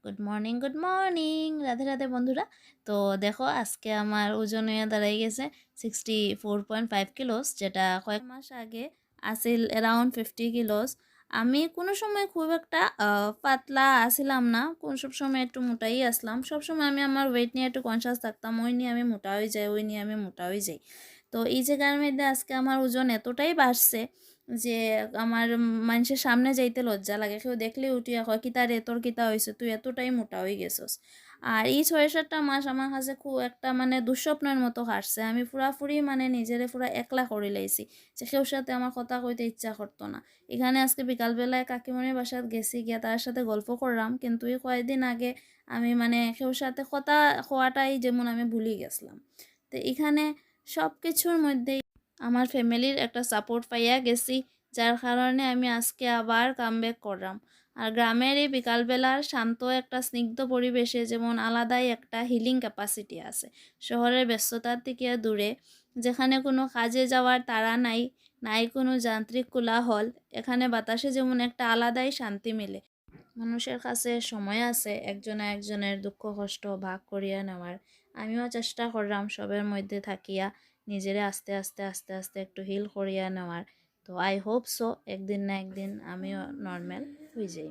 Good morning Radhe Radhe বন্ধুরা। তো দেখো আজকে আমার ওজন হয়ে দাঁড়াই গেছে 64.5 কিলোস, যেটা কয়েক মাস আগে আসিল অ্যারাউন্ড 50 কিলোস। আমি কোনো সময় খুব একটা পাতলা আসিলাম না, কোন সব সময় একটু মোটাই আসলাম। সবসময় আমি আমার ওয়েট নিয়ে একটু কনসিয়াস থাকতাম, ওই নিয়ে আমি মোটা হয়ে যাই, ওই নিয়ে আমি মোটা হয়ে যাই। তো এই জায়গার মধ্যে আজকে আমার ওজন এতটাই বাড়ছে যে আমার মানুষের সামনে যাইতে লজ্জা লাগে। কেউ দেখলে উঠিয়া কয় কিতা রে, তোর কিতা হয়েছে, তুই এতটাই মোটা হয়ে গেছস। আর এই 6-7টা মাস আমার কাছে খুব একটা মানে দুঃস্বপ্নের মতো কাটছে। আমি পুরাপুরি মানে নিজেরে পুরা একলা করে লাইছি, যে কেউ সাথে আমার কথা কইতে ইচ্ছা করতো না। এখানে আজকে বিকালবেলায় কাকিমণির বাসাত গেছি, গিয়া তার সাথে গল্প করলাম, কিন্তু এই কয়েকদিন আগে আমি মানে কেউ সাথে কথা হওয়াটাই যেমন আমি ভুলে গেছিলাম। তো এখানে সব কিছুর মধ্যেই আমার ফ্যামিলির একটা সাপোর্ট পাইয়া গেছি, যার কারণে আমি আজকে আবার কামব্যাক করলাম। আর গ্রামের এই বিকালবেলার শান্ত একটা স্নিগ্ধ পরিবেশে যেমন আলাদাই একটা হিলিং ক্যাপাসিটি আছে। শহরের ব্যস্ততার থেকে দূরে, যেখানে কোনো কাজে যাওয়ার তাড়া নাই, নাই কোনো যান্ত্রিক কোলাহল, এখানে বাতাসে যেমন একটা আলাদাই শান্তি মিলে। মানুষের কাছে সময় আছে একজনে একজনের দুঃখ কষ্ট ভাগ করিয়া নেওয়ার। আমিও চেষ্টা করলাম সবের মধ্যে থাকিয়া নিজেরে আস্তে আস্তে আস্তে আস্তে একটু হিল করিয়া নেওয়ার। তো আই হোপ সো একদিন না একদিন আমিও নর্মাল হয়ে যাই।